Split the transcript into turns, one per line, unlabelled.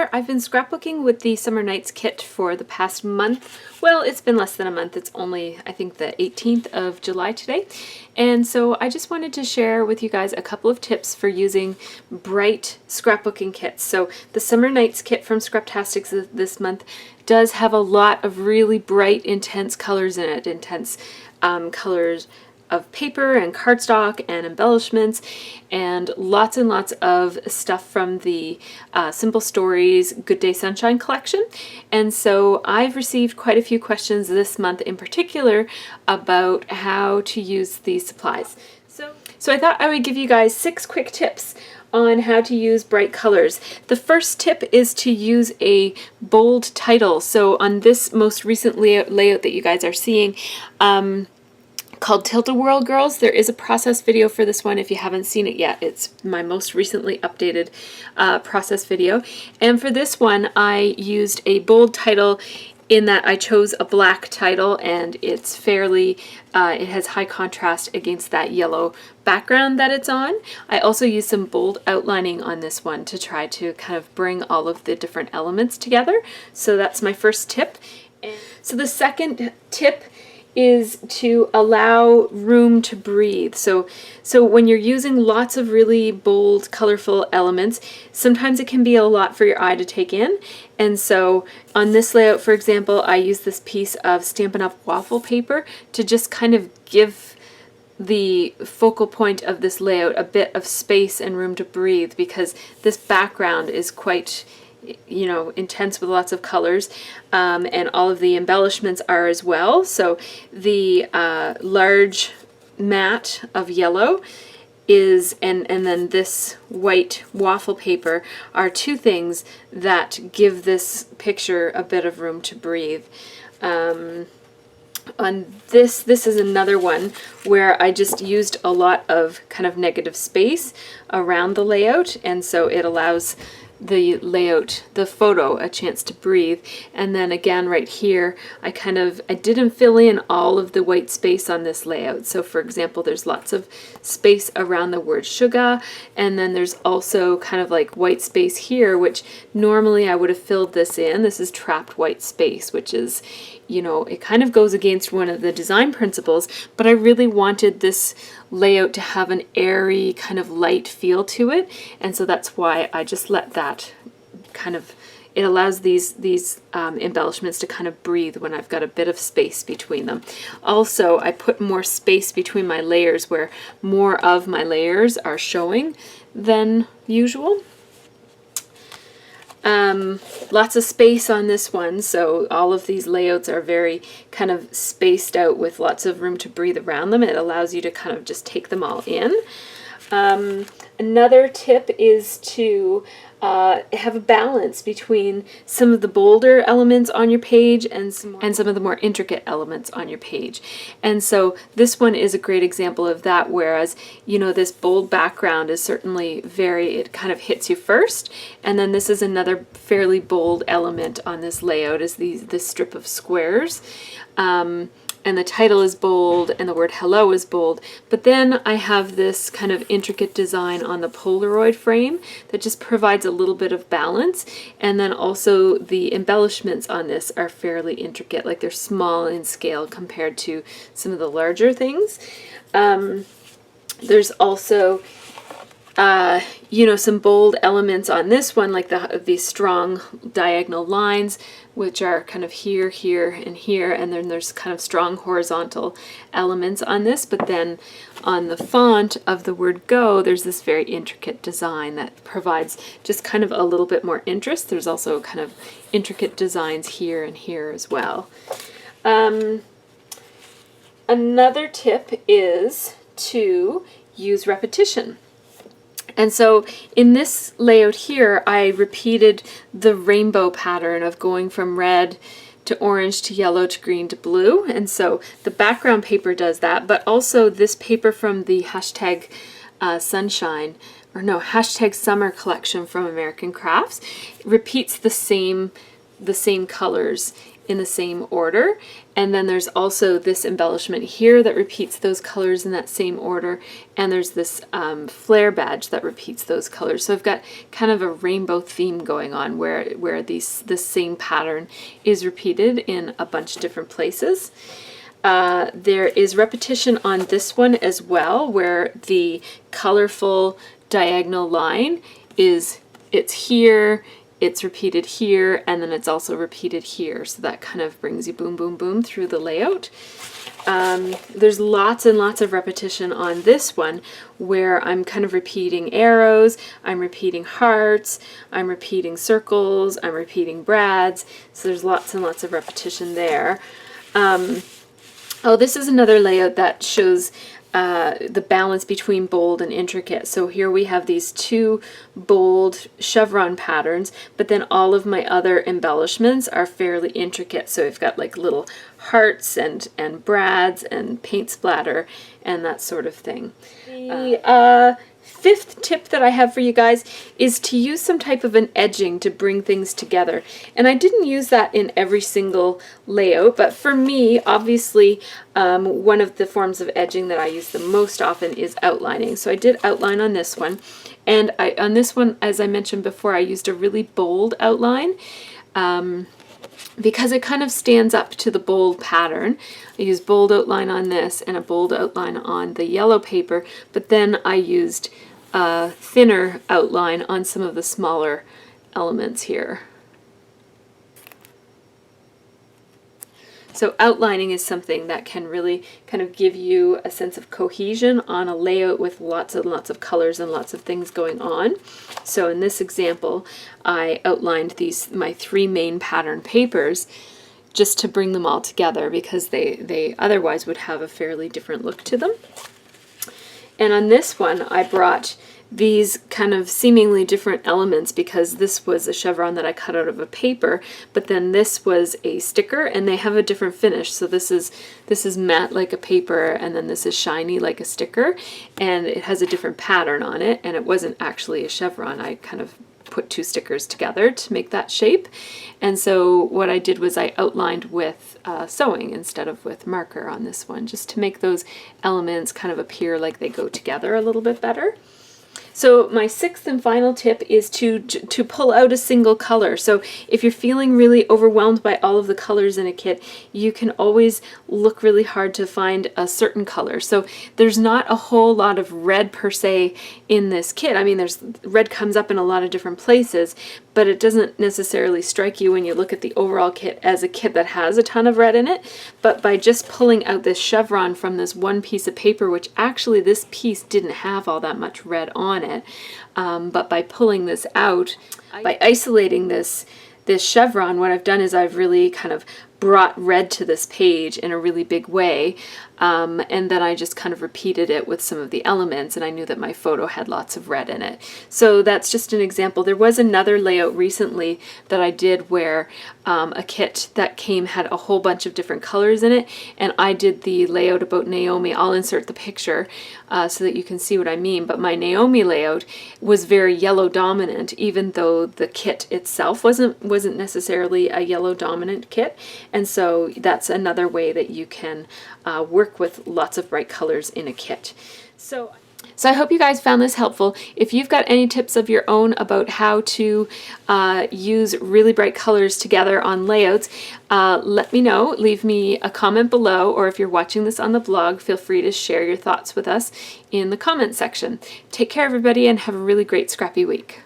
there, I've been scrapbooking with the Summer Nights kit for the past month. Well, it's been less than a month. It's only, I think, the 18th of July today. And so I just wanted to share with you guys a couple of tips for using bright scrapbooking kits. So the Summer Nights kit from Scraptastic this month does have a lot of really bright, intense colors in it. Intense colors of paper and cardstock and embellishments and lots of stuff from the Simple Stories Good Day Sunshine collection. And so I've received quite a few questions this month in particular about how to use these supplies. So I thought I would give you guys 6 quick tips on how to use bright colors. The first tip is to use a bold title. So on this most recent layout that you guys are seeing, called Tilt-A-Whirl Girls. There is a process video for this one if you haven't seen it yet. It's my most recently updated process video. And for this one, I used a bold title in that I chose a black title, and it's fairly, it has high contrast against that yellow background that it's on. I also used some bold outlining on this one to try to kind of bring all of the different elements together. So that's my first tip. So the second tip is to allow room to breathe. So when you're using lots of really bold, colorful elements, sometimes it can be a lot for your eye to take in. And so on this layout, for example, I use this piece of Stampin' Up! Waffle paper to just kind of give the focal point of this layout a bit of space and room to breathe, because this background is quite, you know, intense with lots of colors, and all of the embellishments are as well. So the large mat of yellow is, and then this white waffle paper are two things that give this picture a bit of room to breathe. On this is another one where I just used a lot of kind of negative space around the layout, and so it allows the layout, the photo, a chance to breathe. And then again right here, I didn't fill in all of the white space on this layout. So for example, there's lots of space around the word sugar, and then there's also kind of like white space here, which normally I would have filled this in. This is trapped white space, which is, you know, it kind of goes against one of the design principles, but I really wanted this layout to have an airy kind of light feel to it, and so that's why I just let that kind of, it allows these embellishments to kind of breathe when I've got a bit of space between them. Also, I put more space between my layers where more of my layers are showing than usual. Lots of space on this one, so all of these layouts are very kind of spaced out with lots of room to breathe around them. It allows you to kind of just take them all in. Another tip is to have a balance between some of the bolder elements on your page and some of the more intricate elements on your page. And so this one is a great example of that, whereas, you know, this bold background is certainly it kind of hits you first, and then this is another fairly bold element on this layout, is this strip of squares. And the title is bold and the word hello is bold, but then I have this kind of intricate design on the Polaroid frame that just provides a little bit of balance. And then also the embellishments on this are fairly intricate, like they're small in scale compared to some of the larger things. There's also you know, some bold elements on this one, like these strong diagonal lines, which are kind of here, here, and here, and then there's kind of strong horizontal elements on this. But then on the font of the word go, there's this very intricate design that provides just kind of a little bit more interest. There's also kind of intricate designs here and here as well. Another tip is to use repetition. And so in this layout here, I repeated the rainbow pattern of going from red to orange to yellow to green to blue. And so the background paper does that, but also this paper from the hashtag sunshine, or no, hashtag summer collection from American Crafts repeats the same colors in the same order. And then there's also this embellishment here that repeats those colors in that same order. And there's this flare badge that repeats those colors. So I've got kind of a rainbow theme going on where this same pattern is repeated in a bunch of different places. There is repetition on this one as well, where the colorful diagonal line it's here, it's repeated here, and then it's also repeated here. So that kind of brings you boom, boom, boom through the layout. There's lots and lots of repetition on this one where I'm kind of repeating arrows, I'm repeating hearts, I'm repeating circles, I'm repeating brads. So there's lots and lots of repetition there. Oh, this is another layout that shows the balance between bold and intricate. So here we have these two bold chevron patterns, but then all of my other embellishments are fairly intricate. So we've got like little hearts and brads and paint splatter and that sort of thing. The fifth tip that I have for you guys is to use some type of an edging to bring things together. And I didn't use that in every single layout, but for me, obviously, one of the forms of edging that I use the most often is outlining. So I did outline on this one. And on this one, as I mentioned before, I used a really bold outline. Because it kind of stands up to the bold pattern. I used bold outline on this and a bold outline on the yellow paper, but then I used a thinner outline on some of the smaller elements here. So outlining is something that can really kind of give you a sense of cohesion on a layout with lots and lots of colors and lots of things going on. So in this example, I outlined my three main pattern papers just to bring them all together because they otherwise would have a fairly different look to them. And on this one, I brought these kind of seemingly different elements because this was a chevron that I cut out of a paper, but then this was a sticker and they have a different finish. So this is matte like a paper and then this is shiny like a sticker, and it has a different pattern on it, and it wasn't actually a chevron. I kind of put two stickers together to make that shape. And so what I did was I outlined with sewing instead of with marker on this one, just to make those elements kind of appear like they go together a little bit better. So my sixth and final tip is to pull out a single color. So if you're feeling really overwhelmed by all of the colors in a kit, you can always look really hard to find a certain color. So there's not a whole lot of red per se in this kit. I mean, red comes up in a lot of different places, but it doesn't necessarily strike you when you look at the overall kit as a kit that has a ton of red in it. But by just pulling out this chevron from this one piece of paper, which actually this piece didn't have all that much red on it, but by pulling this out, by isolating this chevron, what I've done is I've really kind of brought red to this page in a really big way, and then I just kind of repeated it with some of the elements, and I knew that my photo had lots of red in it. So that's just an example. There was another layout recently that I did where a kit that came had a whole bunch of different colors in it, and I did the layout about Naomi. I'll insert the picture so that you can see what I mean, but my Naomi layout was very yellow dominant, even though the kit itself wasn't necessarily a yellow dominant kit. And so that's another way that you can work with lots of bright colors in a kit. So I hope you guys found this helpful. If you've got any tips of your own about how to use really bright colors together on layouts, let me know. Leave me a comment below, or if you're watching this on the blog, feel free to share your thoughts with us in the comment section. Take care, everybody, and have a really great scrappy week.